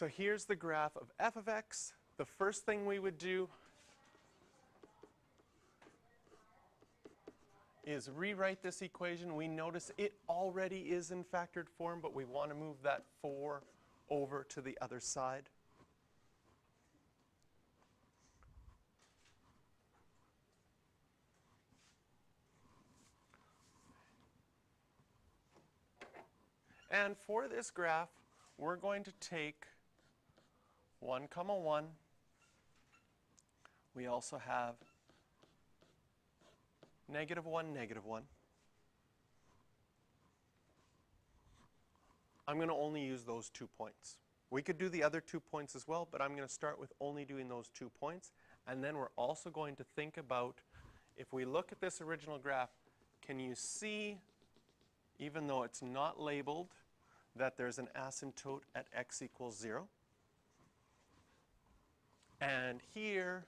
So here's the graph of f of x. The first thing we would do is rewrite this equation. We notice it already is in factored form, but we want to move that 4 over to the other side. And for this graph, we're going to take 1, 1. We also have -1, -1. I'm going to only use those 2 points. We could do the other 2 points as well, but I'm going to start with only doing those 2 points. And then we're also going to think about, if we look at this original graph, can you see, even though it's not labeled, that there's an asymptote at x equals 0? And here,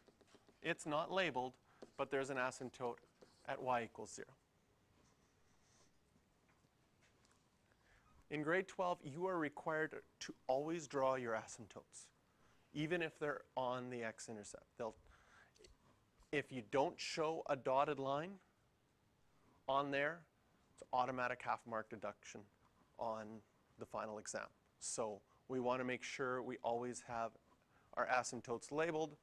it's not labeled, but there's an asymptote at y equals 0. In grade 12, you are required to always draw your asymptotes, even if they're on the x-intercept. If you don't show a dotted line on there, it's automatic half-mark deduction on the final exam. So we want to make sure we always have our asymptotes labeled.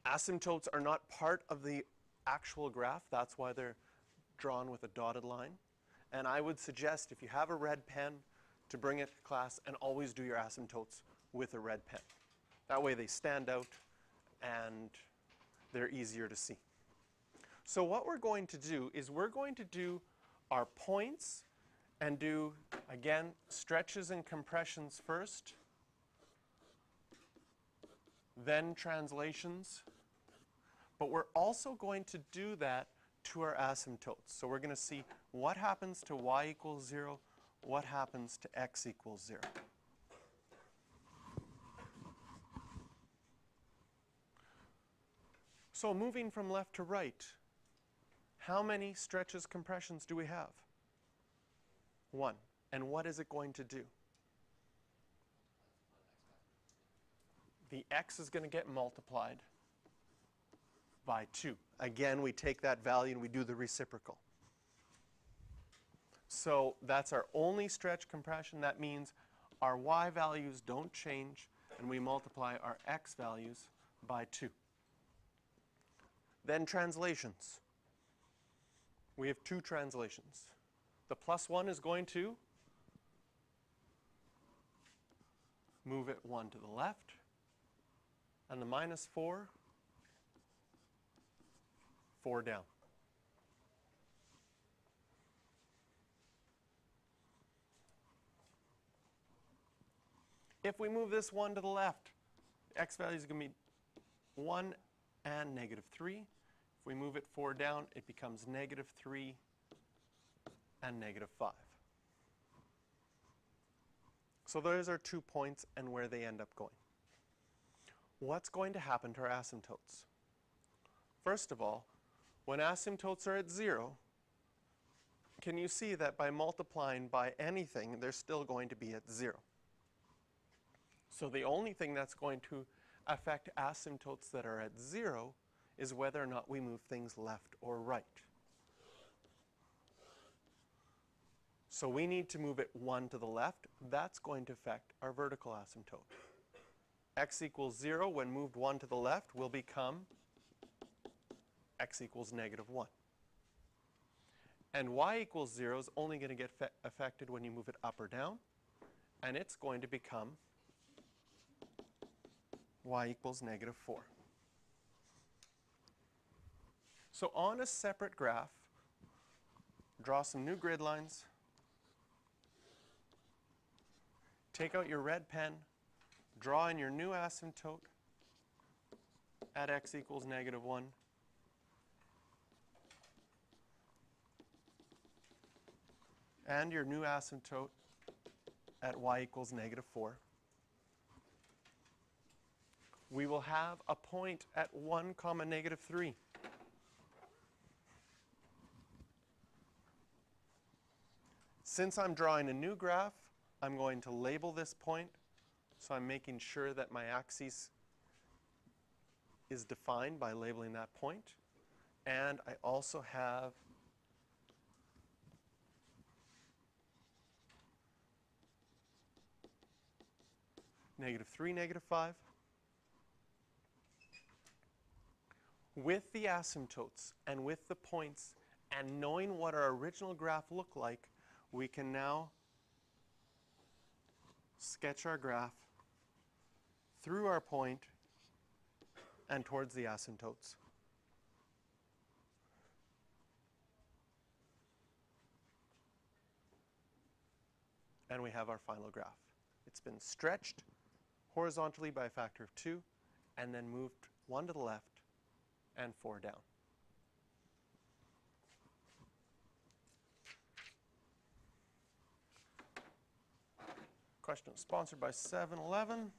Asymptotes are not part of the actual graph. That's why they're drawn with a dotted line. And I would suggest, if you have a red pen, to bring it to class and always do your asymptotes with a red pen. That way they stand out and they're easier to see. So what we're going to do is we're going to do our points and do, again, stretches and compressions first, then translations. But we're also going to do that to our asymptotes. So we're going to see what happens to y equals 0, what happens to x equals 0. So moving from left to right, how many stretches, compressions do we have? 1. And what is it going to do? The x is going to get multiplied by 2. Again, we take that value and we do the reciprocal. So that's our only stretch compression. That means our y values don't change, and we multiply our x values by 2. Then translations. We have 2 translations. The +1 is going to move it 1 to the left, and the -4, 4 down. If we move this 1 to the left, x value is going to be 1 and -3. If we move it 4 down, it becomes -3 and -5. So those are 2 points and where they end up going. What's going to happen to our asymptotes? First of all, when asymptotes are at 0, can you see that by multiplying by anything, they're still going to be at 0? So the only thing that's going to affect asymptotes that are at 0 is whether or not we move things left or right. So we need to move it 1 to the left. That's going to affect our vertical asymptote. X equals 0 when moved 1 to the left will become x equals -1. And y equals 0 is only going to get affected when you move it up or down, and it's going to become y equals -4. So on a separate graph, draw some new grid lines, take out your red pen, draw in your new asymptote at x equals -1, and your new asymptote at y equals -4. We will have a point at 1, -3. Since I'm drawing a new graph, I'm going to label this point So I'm making sure that my axis is defined by labeling that point. And I also have -3, -5. With the asymptotes and with the points and knowing what our original graph looked like, we can now sketch our graph through our point and towards the asymptotes. And we have our final graph. It's been stretched horizontally by a factor of 2 and then moved 1 to the left and 4 down. Question sponsored by 7-Eleven.